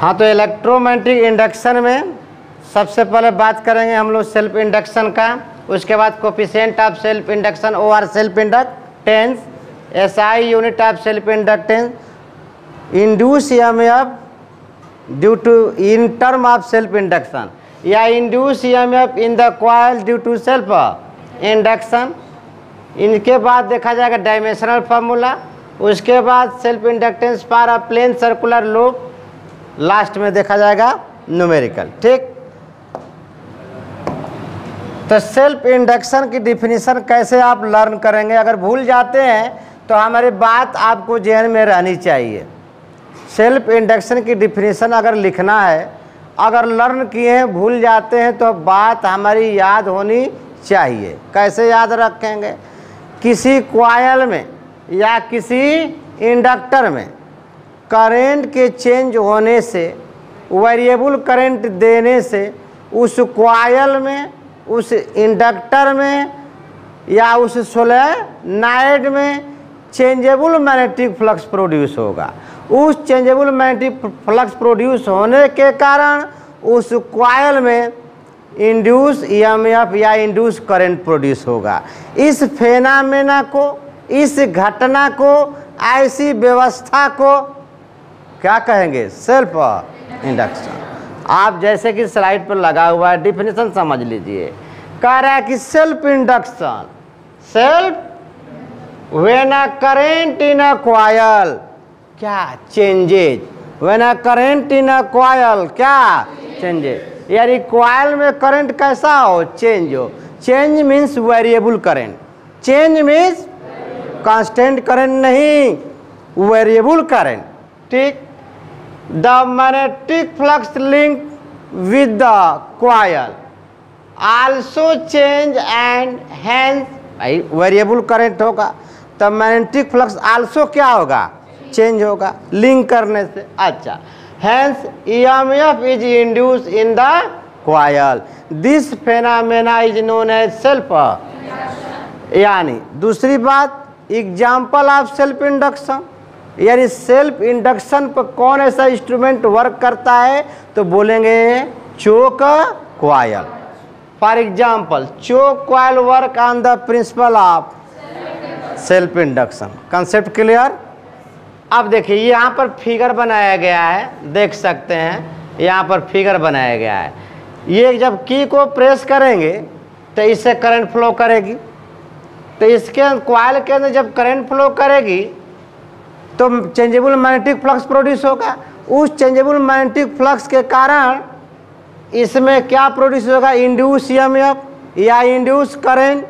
हाँ, तो electromagnetic induction में सबसे पहले बात करेंगे हम लोग सेल्फ इंडक्शन का, उसके बाद coefficient of self induction O R self inductance, SI unit of self inductance, induce EMF due to in term of self induction या induce EMF in the coil due to self induction. इनके बाद देखा जाएगा dimensional formula, उसके बाद self inductance for a plane circular loop, last में देखा जाएगा न्यूमेरिकल। ठीक, तो सेल्फ इंडक्शन की डिफिनीशन कैसे आप लर्न करेंगे, अगर भूल जाते हैं तो हमारी बात आपको ज़हन में रहनी चाहिए। सेल्फ इंडक्शन की डिफिनीशन अगर लिखना है, अगर लर्न किए हैं भूल जाते हैं तो बात हमारी याद होनी चाहिए। कैसे याद रखेंगे, किसी कॉइल में या किसी इंडक्टर में करंट के चेंज होने से, वेरिएबल करंट देने से उस कॉइल में, उस इंडक्टर में या उस सोलेनॉइड में चेंजेबल मैग्नेटिक फ्लक्स प्रोड्यूस होगा। उस चेंजेबल मैग्नेटिक फ्लक्स प्रोड्यूस होने के कारण उस कॉइल में इंड्यूस ईएमएफ या इंड्यूस करंट प्रोड्यूस होगा। इस फेनामेना को, इस घटना को, ऐसी व्यवस्था को क्या कहेंगे, सेल्फ इंडक्शन। आप जैसे कि स्लाइड पर लगा हुआ है, डिफिनीशन समझ लीजिए। कह रहा है कि self induction, self when a current in a coil क्या changes, when a current in a coil क्या चेंजेज, यानी कॉइल में करंट कैसा हो, चेंज हो। Change means variable current, change means constant current नहीं, वेरिएबल करंट। ठीक, the magnetic flux link with the coil also change and hence, भाई variable current होगा तो मैग्नेटिक फ्लक्स आल्सो क्या होगा, चेंज होगा लिंक करने से। अच्छा, hence EMF is induce in the coil, this phenomena is known as self. यानी दूसरी बात, एग्जाम्पल ऑफ सेल्फ इंडक्शन, यानी सेल्फ इंडक्शन पर कौन ऐसा इंस्ट्रूमेंट वर्क करता है, तो बोलेंगे choke coil. For example, choke coil work on the principle of self induction. Concept clear. अब देखिए यहाँ पर फिगर बनाया गया है, देख सकते हैं यहाँ पर फिगर बनाया गया है। ये जब की को प्रेस करेंगे तो इससे करंट फ्लो करेगी, तो इसके कॉइल के अंदर जब करंट फ्लो करेगी तो चेंजेबल मैग्नेटिक फ्लक्स प्रोड्यूस होगा। उस चेंजेबल मैग्नेटिक फ्लक्स के कारण इसमें क्या प्रोड्यूस होगा, इंड्यूस ईएमएफ या इंड्यूस करंट।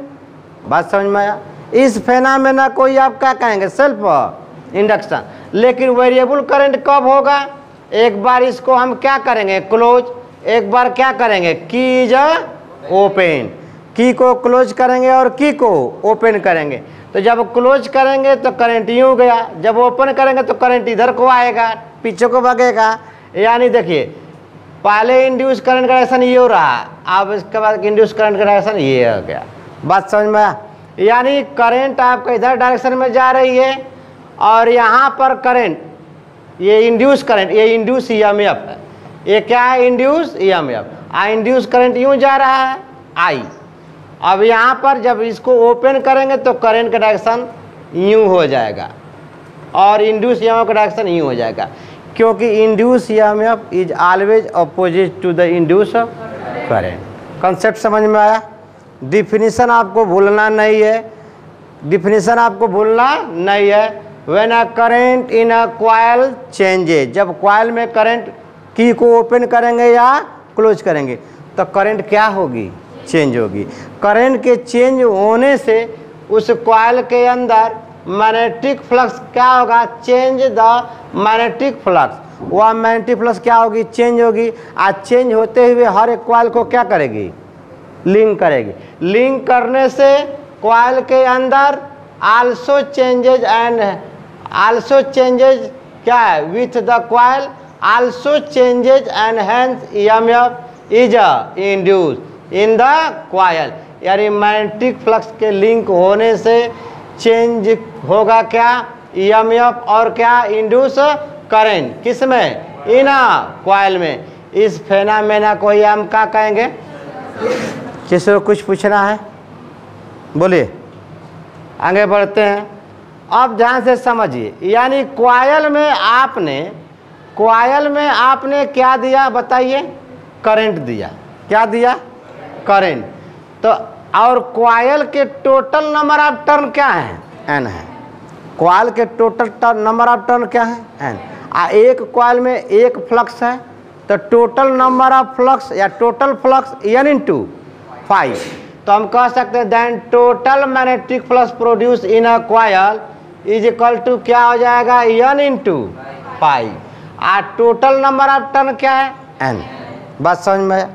बात समझ में आया। इस फेनामेना को ही आप क्या कहेंगे, सेल्फ इंडक्शन। लेकिन वेरिएबल करंट कब होगा, एक बार इसको हम क्या करेंगे, क्लोज, एक बार क्या करेंगे, की इज ओपन, की को क्लोज करेंगे और की को ओपन करेंगे। तो जब क्लोज करेंगे तो करंट यूँ गया, जब ओपन करेंगे तो करंट इधर को आएगा, पीछे को भागेगा। यानी देखिए पहले इंड्यूस करंट का डायरेक्शन ये हो रहा, अब इसके बाद इंड्यूस करंट का डायरेक्शन ये हो गया। बात समझ में आया। यानी करंट आपका इधर डायरेक्शन में जा रही है और यहाँ पर करंट, ये इंड्यूस करंट, ये इंड्यूस ईएमएफ है, ये क्या है, इंड्यूस ईएमएफ। इंड्यूस करंट यूँ जा रहा है आई। अब यहाँ पर जब इसको ओपन करेंगे तो करंट का डायरेक्शन यूँ हो जाएगा और इंड्यूस ईएमएफ का डायरेक्शन यूँ हो जाएगा, क्योंकि induce EMF is always opposite to the induce current. Concept समझ में आया। डिफिनीशन आपको भूलना नहीं है, डिफिनीशन आपको भूलना नहीं है। When a current in a coil changes, जब कॉइल में करंट की को ओपन करेंगे या क्लोज करेंगे तो करंट क्या होगी, चेंज होगी। करंट के चेंज होने से उस कॉइल के अंदर मैग्नेटिक फ्लक्स क्या होगा, चेंज द मैग्नेटिक फ्लक्स। वह मैग्नेटिक फ्लक्स क्या होगी, चेंज होगी। आज चेंज होते हुए हर एक कॉइल को क्या करेगी, लिंक करेगी। लिंक करने से कॉइल के अंदर also changes and also changes क्या है with the coil, also changes and hence EMF is induce in the coil. यानी मैग्नेटिक फ्लक्स के लिंक होने से चेंज होगा क्या, ईएमएफ और क्या, इंड्यूस करंट। किस में, इन कॉइल में। इस फेनामेना को ही हम क्या कहेंगे? किसी को कुछ पूछना है बोलिए, आगे बढ़ते हैं। अब ध्यान से समझिए, यानी कॉइल में आपने क्या दिया बताइए? करंट दिया। क्या दिया? करंट। तो और कॉइल के टोटल नंबर ऑफ टर्न क्या है? एन है। कॉइल के टोटल नंबर ऑफ टर्न क्या है? एन। एक कॉइल में एक फ्लक्स है, तो टोटल नंबर ऑफ फ्लक्स या टोटल फ्लक्स एन इंटू 5। तो हम कह सकते हैं then total magnetic flux produce in a coil is equal to क्या हो जाएगा? N into 5। Total number of turn क्या है? एन। बात समझ में आया?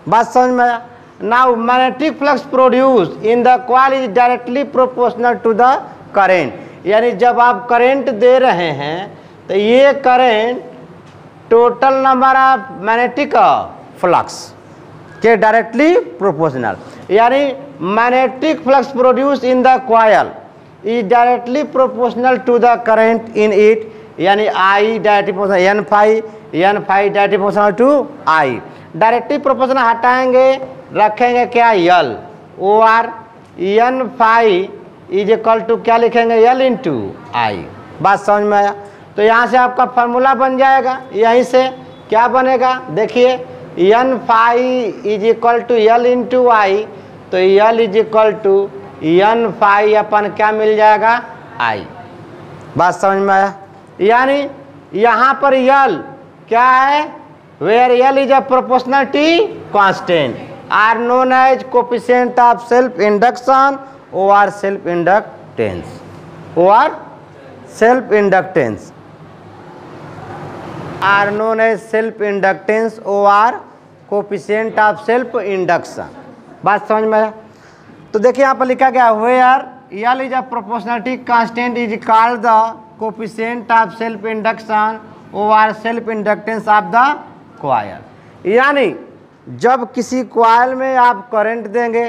बात समझ में आया? Now magnetic flux produce in the coil is directly proportional to the current. यानी जब आप करंट दे रहे हैं तो ये current total number of magnetic flux के डायरेक्टली प्रोपोर्शनल। यानी magnetic flux produce in the coil is directly proportional to the current in it. यानी I directly proportional N phi directly proportional to I. Directly proportional हटाएंगे, रखेंगे क्या? L. Or N phi is equal to क्या लिखेंगे? यल into आई। बात समझ में आया? तो यहाँ से आपका फार्मूला बन जाएगा। यहीं से क्या बनेगा देखिए, N phi is equal to L into I. तो L is equal to N phi अपन क्या मिल जाएगा? आई। बात समझ में आया? यानी यहाँ पर यल क्या है? Where L is a proportionality constant are known as coefficient of self induction और सेल्फ इंडक्टेंस। और self inductance are known as self inductance और कोफिशिएंट ऑफ सेल्फ इंडक्शन। बात समझ में आया? तो देखिए यहाँ पर लिखा गया where L is a proportionality constant is called the coefficient of self induction और self inductance of the coil. यानी जब किसी कॉइल में आप करंट देंगे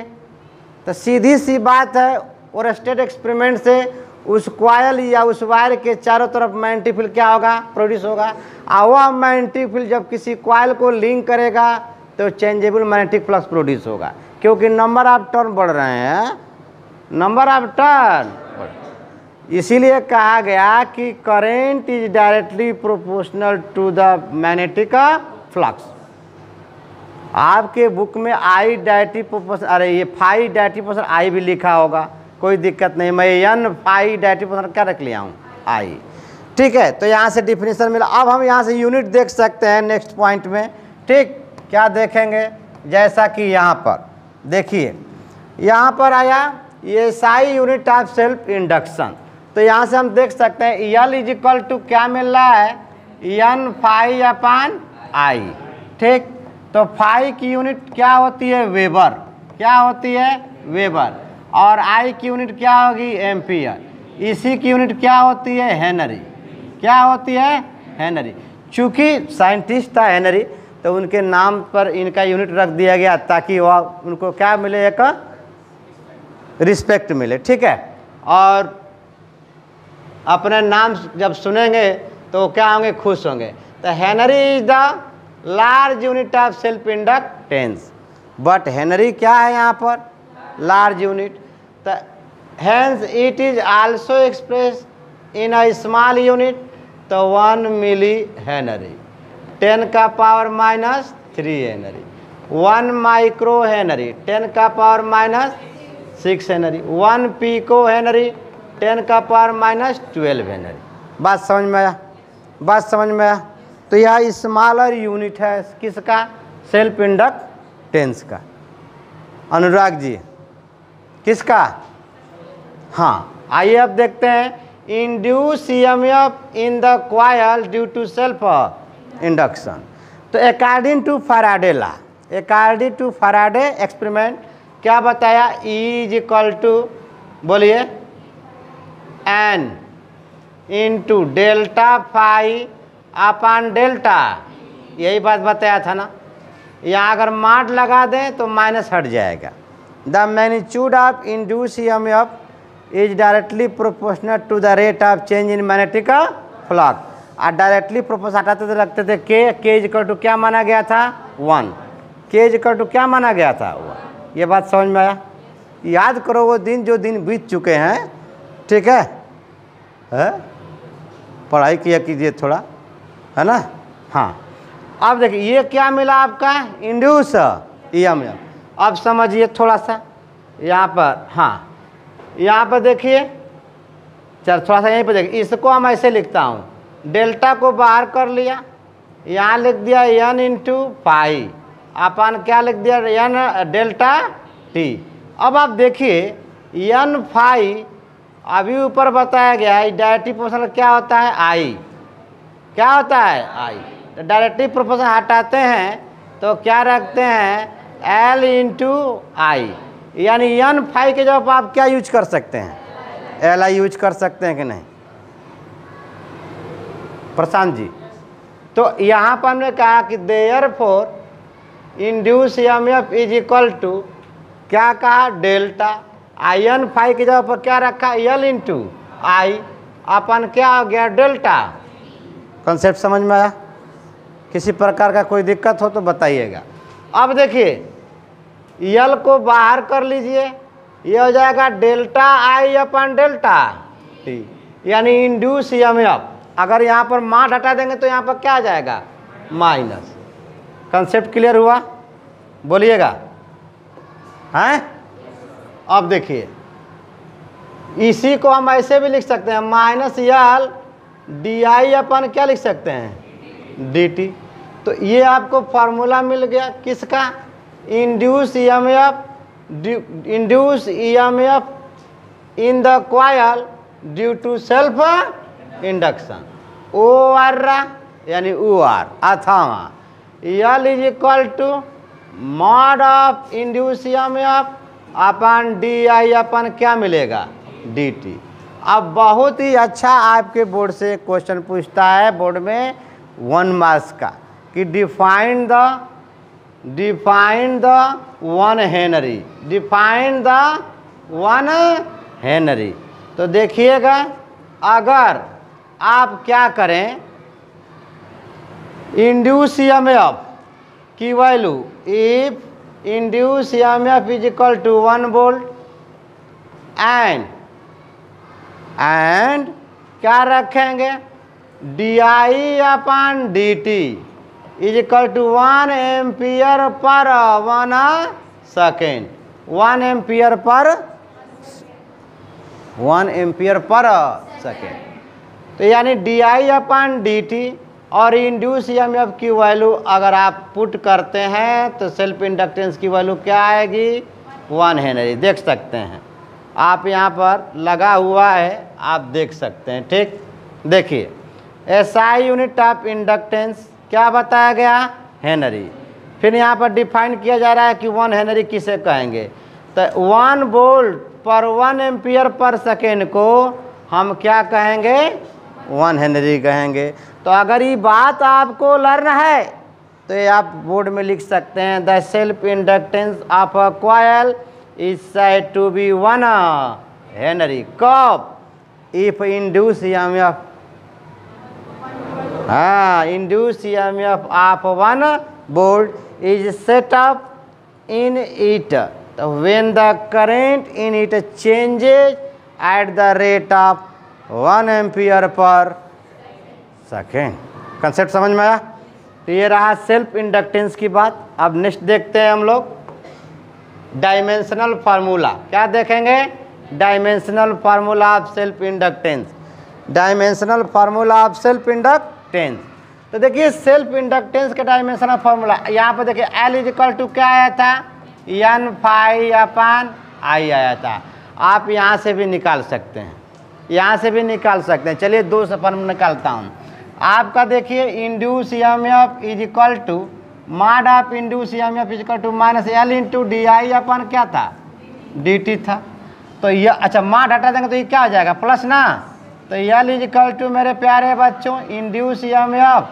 तो सीधी सी बात है, और स्टेट एक्सपेरिमेंट से उस कॉइल या उस वायर के चारों तरफ मैग्नेटिक फील्ड क्या होगा? प्रोड्यूस होगा। और वह मैग्नेटिक फील्ड जब किसी कॉइल को लिंक करेगा तो चेंजेबल मैग्नेटिक फ्लक्स प्रोड्यूस होगा, क्योंकि नंबर ऑफ टर्न बढ़ रहे हैं। नंबर ऑफ टर्न, इसीलिए कहा गया कि current is directly proportional to the magnetic flux. आपके बुक में आई डायरेक्टली प्रोपोर्शनल, अरे ये फाई डायरेक्टली प्रोपोर्शनल आई भी लिखा होगा, कोई दिक्कत नहीं। मैं एन फाई डायरेक्टली प्रोपोर्शनल क्या रख लिया हूँ? आई। ठीक है, तो यहाँ से डिफिनेशन मिला। अब हम यहाँ से यूनिट देख सकते हैं नेक्स्ट पॉइंट में। ठीक, क्या देखेंगे? जैसा कि यहाँ पर देखिए, यहाँ पर आया ये Sai unit of self induction. तो यहाँ से हम देख सकते हैं यल इज इक्वल टू क्या मिल रहा है? एन फाई अपान आई। ठीक, तो फाई की यूनिट क्या होती है? वेबर। क्या होती है? वेबर। और आई की यूनिट क्या होगी? एम्पियर। इसी की यूनिट क्या होती है? हेनरी। क्या होती है? हेनरी। चूँकि साइंटिस्ट था हेनरी, तो उनके नाम पर इनका यूनिट रख दिया गया ताकि वह उनको क्या मिले? एक रिस्पेक्ट मिले। ठीक है, और अपने नाम जब सुनेंगे तो क्या होंगे? खुश होंगे। तो henry is the large unit of self inductance. But henry क्या है यहाँ पर? Large unit. तो hence it is also express in a small unit. तो 1 मिली हेनरी, 10 का power minus 3 henry. 1 micro henry, 10 का power minus 6 henry. 1 pico henry, 10 का power minus 12 Henry. बात समझ में आया? बात समझ में आया? तो यह स्मॉलर यूनिट है किसका? सेल्फ इंडक्टेंस का। अनुराग जी, किसका? हाँ, आइए अब देखते हैं। Induce EMF in the coil due to self induction. तो according to Faraday law, according to Faraday experiment क्या बताया? E इज इक्वल टू, बोलिए, N into delta phi upon delta. यही बात बताया था ना। यहाँ अगर माड लगा दें तो माइनस हट जाएगा। The magnitude of induce EMF is directly proportional to the rate of change in magnetic flux. और डायरेक्टली प्रोपोर्शन हटाते थे रखते थे के इक्वल टू क्या माना गया था 1, के इक्वल टू क्या माना गया था 1। ये बात समझ में आया? याद करो वो दिन जो दिन बीत चुके हैं, ठीक है? पढ़ाई किया कीजिए थोड़ा, है ना? हाँ, अब देखिए ये क्या मिला आपका इंड्यूस ईएमएफ। अब समझिए थोड़ा सा यहाँ पर, हाँ यहाँ पर देखिए, चल थोड़ा सा यहीं पर देखिए, इसको हम ऐसे लिखता हूँ, डेल्टा को बाहर कर लिया, यहाँ लिख दिया n इंटू पाई अपन क्या लिख दिया n डेल्टा टी। अब आप देखिए n फाई अभी ऊपर बताया गया है, डायरेक्टिव प्रोपोर्शनल क्या होता है आई, क्या होता है आई। तो डायरेक्टिव प्रोपोर्शनल हटाते हैं तो क्या रखते हैं l इंटू आई, यानी n फाई के जवाब आप क्या यूज कर सकते हैं, एल आई यूज कर सकते हैं कि नहीं प्रशांत जी? तो यहाँ पर हमने कहा कि therefore induce EMF is equal to क्या कहा डेल्टा, आई एन फाई के जगह पर क्या रखा एल इंटू आई अपन क्या हो गया डेल्टा। कंसेप्ट समझ में आया? किसी प्रकार का कोई दिक्कत हो तो बताइएगा। अब देखिए एल को बाहर कर लीजिए, ये हो जाएगा डेल्टा आई अपन डेल्टा टी, यानी इंड्यूस ईएमएफ। अगर यहाँ पर मान हटा देंगे तो यहाँ पर क्या आ जाएगा माइनस। कंसेप्ट क्लियर हुआ? बोलिएगा। हैं? अब देखिए इसी को हम ऐसे भी लिख सकते हैं, minus L D I upon क्या लिख सकते हैं डी टी। तो ये आपको फार्मूला मिल गया किसका, induce EMF, induce EMF in the coil due to self induction, O R यानी ओ आर अथवा L is equal to mod of induce EMF upon D I upon क्या मिलेगा डी टी। अब बहुत ही अच्छा आपके बोर्ड से क्वेश्चन पूछता है बोर्ड में 1 मार्क्स का कि define the 1 henry, define the 1 henry. तो देखिएगा अगर आप क्या करें इंड्यूस ईएमएफ की value, if induce EMF is equal to 1 volt and क्या रखेंगे D I upon D T is equal to 1 ampere per 1 second, 1 ampere per second. तो यानी D I upon D T और इंड्यूस ईएमएफ की value अगर आप put करते हैं तो सेल्फ इंडक्टेंस की वैल्यू क्या आएगी 1 हेनरी। देख सकते हैं आप यहाँ पर लगा हुआ है, आप देख सकते हैं। ठीक, देखिए एसआई यूनिट ऑफ इंडक्टेंस क्या बताया गया हेनरी। फिर यहाँ पर डिफाइन किया जा रहा है कि 1 हेनरी किसे कहेंगे, तो 1 वोल्ट पर 1 एम्पियर पर सेकेंड को हम क्या कहेंगे 1 हेनरी कहेंगे। तो अगर ये बात आपको लर्न है तो ये आप बोर्ड में लिख सकते हैं the self inductance of a coil is said to be 1 henry. कब? If induce EMF, induce EMF of 1 volt is set up in it when the current in it changes at the rate of 1 ampere per second. Concept समझ में आया? तो ये रहा self inductance की बात। अब नेक्स्ट देखते हैं हम लोग डायमेंशनल फार्मूला। क्या देखेंगे? Dimensional formula of self inductance, dimensional formula of self inductance. तो देखिए सेल्फ इंडक्टेंस के डायमेंशनल फार्मूला यहाँ पर देखिए एल इज इक्वल टू क्या आया था एन फाई अपन आई आया था। आप यहाँ से भी निकाल सकते हैं, यहाँ से भी निकाल सकते हैं। चलिए 2 से पर निकालता हूँ। आपका देखिए induce EMF is equal to mod of induce EMF is equal to minus L into D I upon क्या था डी टी था। तो ये अच्छा मॉड हटा देंगे तो ये क्या हो जाएगा प्लस ना। तो एल इज इक्वल टू मेरे प्यारे बच्चों induce EMF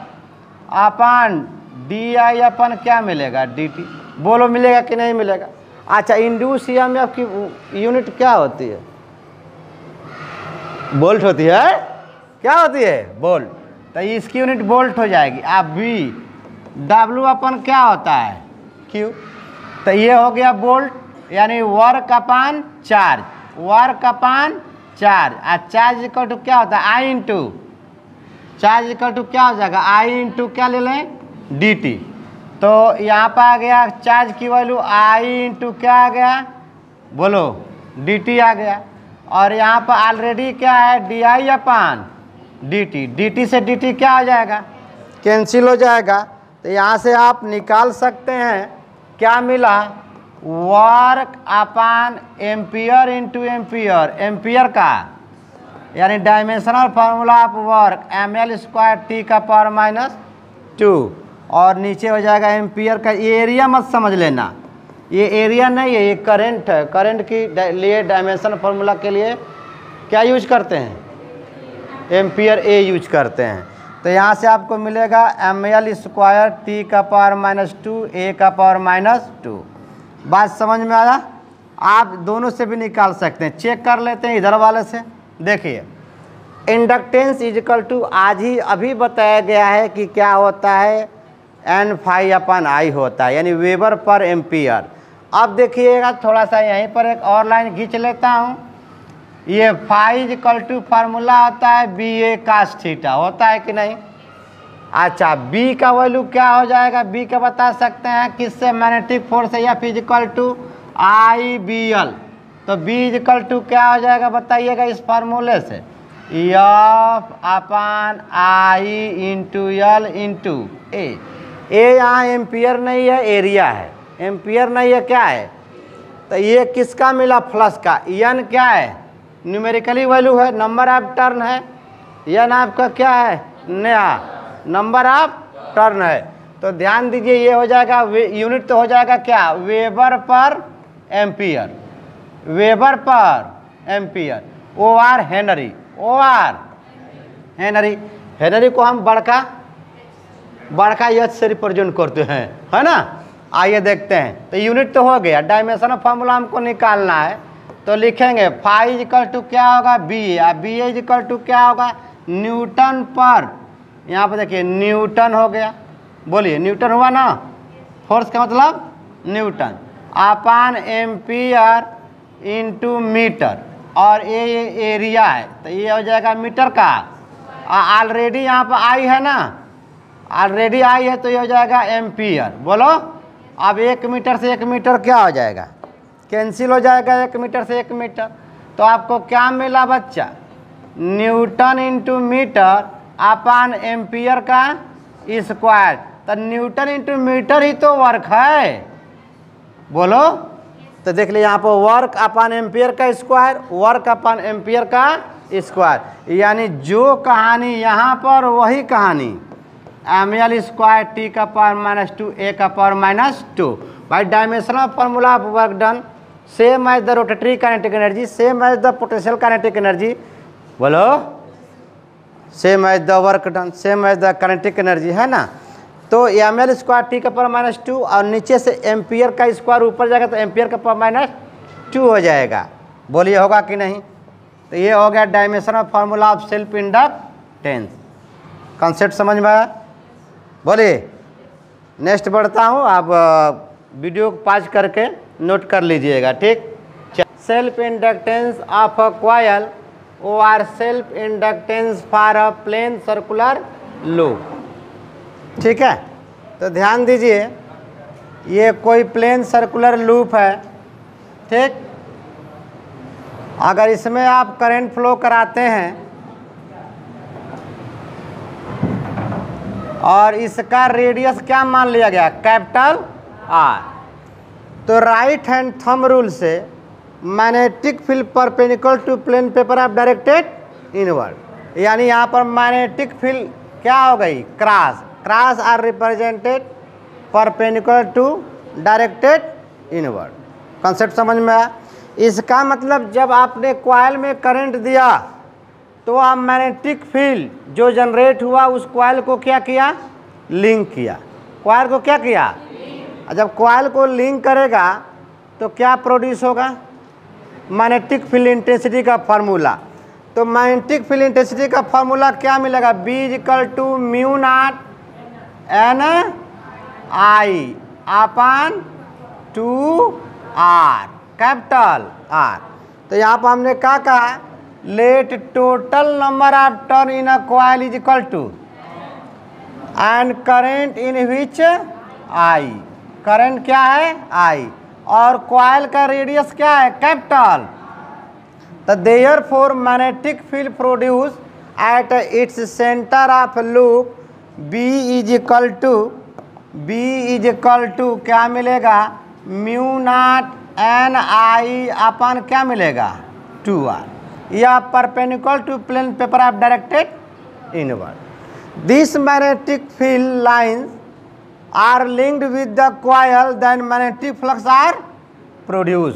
upon D I upon क्या मिलेगा डी टी। बोलो मिलेगा कि नहीं मिलेगा? अच्छा इंड्यूस ईएमएफ की यूनिट क्या होती है? वोल्ट होती है। क्या होती है? वोल्ट। तो इसकी यूनिट वोल्ट हो जाएगी। अब V W अपन क्या होता है Q, तो ये हो गया वोल्ट, यानी work upon charge, work upon charge. और चार्ज इक्वल टू क्या होता है I into, charge equal to क्या हो जाएगा I इंटू क्या ले लें dt। तो यहाँ पर आ गया चार्ज की वैल्यू I इंटू क्या आ गया बोलो dt आ गया। और यहाँ पर ऑलरेडी क्या है di अपान dt, dt से dt क्या हो जाएगा कैंसिल हो जाएगा। तो यहाँ से आप निकाल सकते हैं क्या मिला, work upon ampere into ampere, ampere का यानी dimensional formula of work ml²T⁻², और नीचे हो जाएगा एम्पियर का। ये एरिया मत समझ लेना, ये एरिया नहीं है, ये करंट है। करंट के लिए डायमेंशन फार्मूला के लिए क्या यूज करते हैं, एम्पियर ए यूज करते हैं। तो यहाँ से आपको मिलेगा ml²T⁻², A⁻²। बात समझ में आया। आप दोनों से भी निकाल सकते हैं, चेक कर लेते हैं इधर वाले से। देखिए इंडक्टेंस इजिकल टू आज ही अभी बताया गया है कि क्या होता है N∅/I होता है, यानी वेबर पर एम्पियर। अब देखिएगा थोड़ा सा यहीं पर एक और लाइन खींच लेता हूँ। ये फाई इजिकल टू फार्मूला होता है BA cos θ, होता है कि नहीं। अच्छा B का वैल्यू क्या हो जाएगा, B का बता सकते हैं किससे, मैग्नेटिक फोर्स है, F इजिकल टू IBL। तो B इजिकल टू क्या हो जाएगा बताइएगा इस फार्मूले से, F/I into L into A। यहाँ एम्पियर नहीं है, एरिया है, एम्पियर नहीं है, क्या है। तो ये किसका मिला, फ्लक्स का। N क्या है, न्यूमेरिकली वैल्यू है, नंबर ऑफ टर्न है। N आपका क्या है, नया नंबर ऑफ टर्न है। तो ध्यान दीजिए ये हो जाएगा यूनिट, तो हो जाएगा क्या, वेबर पर एम्पियर, वेबर पर ampere. OR Henry, OR Henry, Henry को हम बड़का एच से रिप्रेजेंट करते हैं, है ना। आइए देखते हैं। तो यूनिट तो हो गया, डायमेंशन फार्मूला हमको निकालना है। तो लिखेंगे फाई इजिकल टू क्या होगा BA, BA इजिकल टू क्या होगा न्यूटन पर, यहाँ पर देखिए न्यूटन हो गया, बोलिए न्यूटन हुआ ना, फोर्स का मतलब न्यूटन, अपान एम्पियर इंटू मीटर। और ये एरिया है, तो ये हो जाएगा मीटर का। ऑलरेडी यहाँ पर I है ना, ऑलरेडी I है, तो ये हो जाएगा एम्पियर। बोलो अब 1 मीटर से 1 मीटर क्या हो जाएगा, कैंसिल हो जाएगा 1 मीटर से 1 मीटर। तो आपको क्या मिला बच्चा, newton into meter upon ampere का स्क्वायर। तो न्यूटन इंटू मीटर ही तो वर्क है, बोलो। तो देख लीजिए यहाँ पर वर्क अपान एम्पियर का स्क्वायर, वर्क अपान एम्पियर का स्क्वायर, यानी जो कहानी यहाँ पर वही कहानी ml²T⁻², A⁻²। By dimensional formula of work done same as the rotatory kinetic energy, same as the potential kinetic energy, बोलो same as the work done, same as the kinetic energy, है ना। तो ml²T⁻², और नीचे से ampere का square ऊपर जाएगा तो एम्पियर का -2 हो जाएगा। बोलिए होगा कि नहीं। तो ये हो गया dimensional formula of self inductance. Concept समझ में आया, बोलिए। नेक्स्ट बढ़ता हूँ, आप वीडियो को पॉज करके नोट कर लीजिएगा, ठीक। Self inductance of a coil और self inductance for a plane circular loop, ठीक है। तो ध्यान दीजिए ये कोई प्लेन सर्कुलर लूप है, ठीक। अगर इसमें आप करंट फ्लो कराते हैं और इसका रेडियस क्या मान लिया गया, कैपिटल R, तो राइट हैंड थंब रूल से magnetic field perpendicular to plane paper of directed inward, यानी यहाँ पर मैग्नेटिक फील्ड क्या हो गई, cross are represented perpendicular to directed inward. Concept समझ में आया। इसका मतलब जब आपने कॉइल में करंट दिया तो आप मैग्नेटिक फील्ड जो जनरेट हुआ उस कॉइल को क्या किया, लिंक किया, कॉइल को क्या किया। जब कॉइल को लिंक करेगा तो क्या प्रोड्यूस होगा, मैग्नेटिक फील्ड इंटेंसिटी का फार्मूला। तो मैग्नेटिक फील्ड इंटेंसिटी का फॉर्मूला क्या मिलेगा, B = mu naught N I upon 2R capital R। तो यहाँ पर हमने क्या कहा, let total number of turn in a coil is equal to and current in which I, current क्या है I, और कॉइल का रेडियस क्या है कैपिटल। तो therefore magnetic field produce at its centre of loop B is equal to क्या मिलेगा, mu naught N I upon क्या मिलेगा 2R। यह perpendicular to plane paper of directed inward. This magnetic field lines are linked with the coil, then magnetic flux are produce.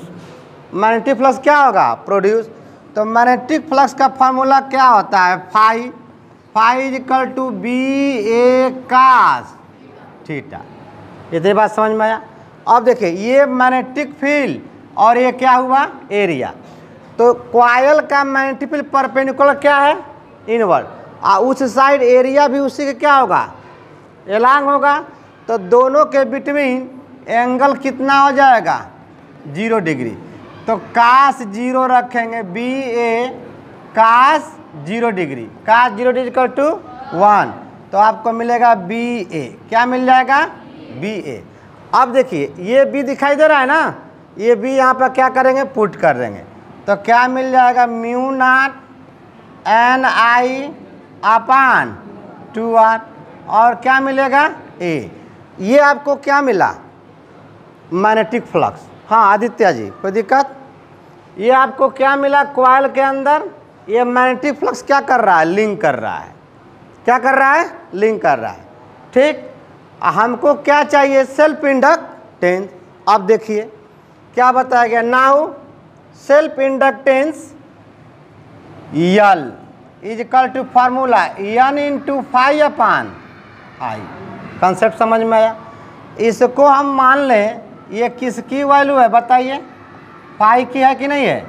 Magnetic flux क्या होगा, produce. तो magnetic flux का formula क्या होता है, phi is equal to BA cos theta. इतनी बात समझ में आया। अब देखिए ये मैग्नेटिक फील्ड और ये क्या हुआ, एरिया। तो कॉइल का मैग्नेटिक फील्ड परपेंडिकुलर क्या है, इनवर्ड, और उस साइड एरिया भी उसी के क्या होगा, एलांग होगा। तो दोनों के बिटवीन एंगल कितना हो जाएगा, 0 डिग्री। तो cos 0 रखेंगे, BA cos 0 degree, cos 0 degree equal to 1, तो आपको मिलेगा BA, क्या मिल जाएगा, BA। अब देखिए ये B दिखाई दे रहा है ना, ये B यहाँ पर क्या करेंगे, पुट कर देंगे। तो क्या मिल जाएगा, mu naught N I upon 2R, और क्या मिलेगा A। ये आपको क्या मिला, मैग्नेटिक फ्लक्स। हाँ आदित्य जी कोई दिक्कत, ये आपको क्या मिला, कॉइल के अंदर ये मैग्नेटिक फ्लक्स क्या कर रहा है, लिंक कर रहा है, क्या कर रहा है, लिंक कर रहा है। ठीक, हमको क्या चाहिए, सेल्फ इंडक्टेंस। अब देखिए क्या बताया गया, now self inductance L is equal to formula N × phi upon I। Concept समझ में आया। इसको हम मान लें ये किसकी वैल्यू है बताइए, फाई की है कि नहीं है।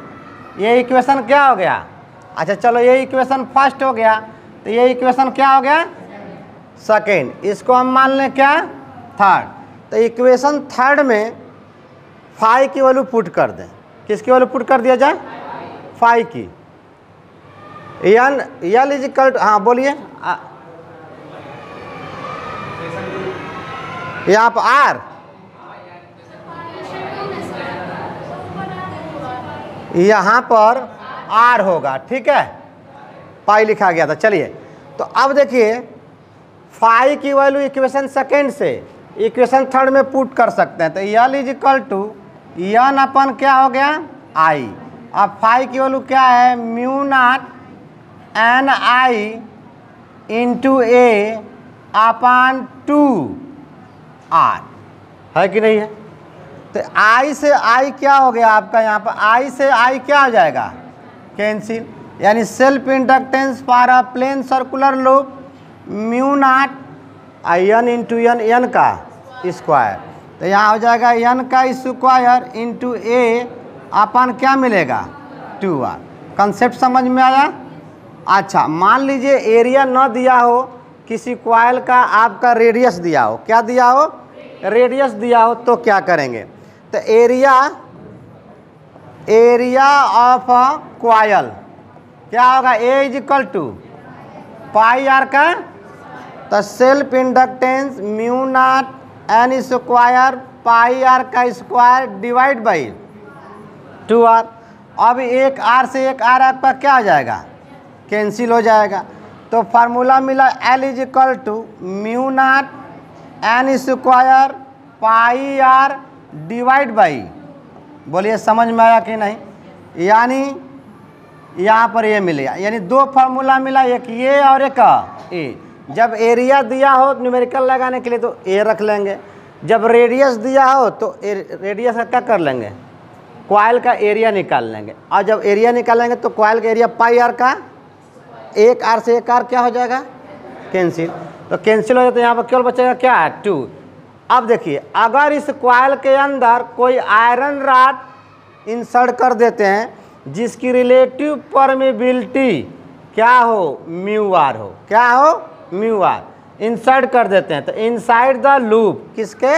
ये इक्वेशन क्या हो गया, अच्छा चलो ये इक्वेशन फर्स्ट हो गया, तो ये इक्वेशन क्या हो गया, सेकेंड। इसको हम मान लें क्या, थर्ड। तो इक्वेशन थर्ड में फाई की वैल्यू पुट कर दें, किसकी वैल्यू पुट कर दिया जाए, फाई की। L इज इक्वल टू, हाँ बोलिए, यहाँ पर R, यहाँ पर R होगा, ठीक है, पाई लिखा गया था। चलिए तो अब देखिए फाई की वैल्यू इक्वेशन सेकेंड से इक्वेशन थर्ड में पुट कर सकते हैं। तो L is equal to N upon क्या हो गया I। अब फाई की वैल्यू क्या है, mu naught N I into A upon 2R, है कि नहीं है। तो I से I क्या हो गया आपका, यहाँ पर I से I क्या हो जाएगा, कैंसिल। यानी self inductance for a plane circular loop mu naught N into N का स्क्वायर। तो यहाँ हो जाएगा N का स्क्वायर इंटू A अपन क्या मिलेगा 2R। कंसेप्ट समझ में आया। अच्छा मान लीजिए एरिया न दिया हो, किसी कॉइल का आपका रेडियस दिया हो, क्या दिया हो, रेडियस दिया हो, तो क्या करेंगे। तो एरिया ऑफ कॉइल क्या होगा, A is equal to pi r का। तो self inductance mu naught n square pi r का स्क्वायर डिवाइड बाई 2R। अब एक R से एक R आपका क्या हो जाएगा, कैंसिल हो जाएगा। तो फार्मूला मिला L is equal to mu naught n square pi r divide by, बोलिए समझ में आया कि नहीं। यानी यहाँ पर ये मिलेगा, यानी दो फार्मूला मिला, एक ये और एक ए। जब एरिया दिया हो न्यूमेरिकल लगाने के लिए तो ए रख लेंगे, जब रेडियस दिया हो तो रेडियस का क्या कर लेंगे, कॉइल का एरिया निकाल लेंगे। और जब एरिया निकालेंगे तो कॉइल का एरिया पाई आर का, एक आर से एक आर क्या हो जाएगा, कैंसिल। तो कैंसिल हो जाए तो यहाँ पर केवल बचेगा क्या है 2। अब देखिए अगर इस कॉइल के अंदर कोई आयरन रॉड इंसर्ट कर देते हैं जिसकी रिलेटिव परमेबिलिटी क्या हो, म्यू आर हो। क्या हो, म्यू आर। इंसर्ट कर देते हैं तो इनसाइड द लूप, किसके,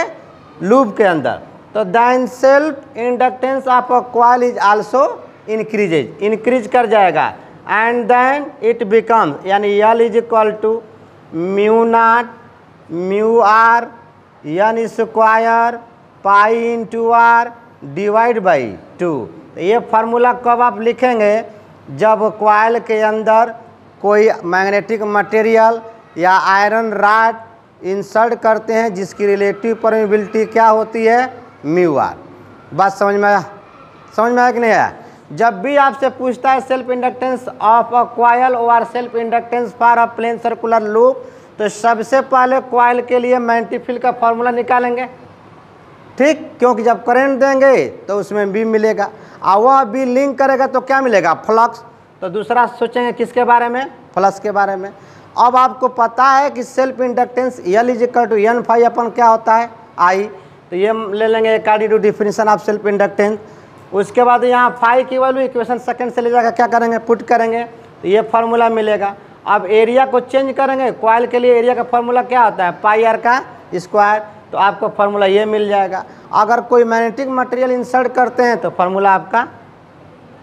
लूप के अंदर, तो then self inductance of a coil is also increases, increase कर जाएगा। एंड देन इट बिकम्स, यानी L is equal to mu naught mu r n square pi into r divide by 2। ये formula कब आप लिखेंगे, जब कॉइल के अंदर कोई मैग्नेटिक मटेरियल या आयरन रॉड इंसर्ट करते हैं जिसकी रिलेटिव परमेबिलिटी क्या होती है, म्यू आर। बात समझ में आया, समझ में आया कि नहीं आया। जब भी आपसे पूछता है self inductance of a coil और self inductance for a plane circular loop, तो सबसे पहले कॉइल के लिए मैग्नेटिक फील्ड का फॉर्मूला निकालेंगे, ठीक, क्योंकि जब करंट देंगे तो उसमें बी मिलेगा और वह बी लिंक करेगा तो क्या मिलेगा, फ्लक्स। तो दूसरा सोचेंगे किसके बारे में, फ्लक्स के बारे में। अब आपको पता है कि self inductance L is equal to N phi अपन क्या होता है, आई, तो ये ले लेंगे according to definition of self inductance. उसके बाद यहाँ फाई की वैल्यू इक्वेशन सेकंड से ले जाकर क्या करेंगे, पुट करेंगे, तो ये फार्मूला मिलेगा। अब एरिया को चेंज करेंगे, कॉइल के लिए एरिया का फार्मूला क्या होता है, पाई आर का स्क्वायर, तो आपको फार्मूला ये मिल जाएगा। अगर कोई मैग्नेटिक मटेरियल इंसर्ट करते हैं तो फार्मूला आपका,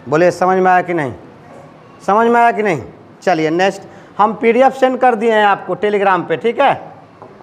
बोले समझ में आया कि नहीं, समझ में आया कि नहीं। चलिए नेक्स्ट, हम PDF सेंड कर दिए हैं आपको टेलीग्राम पे, ठीक है।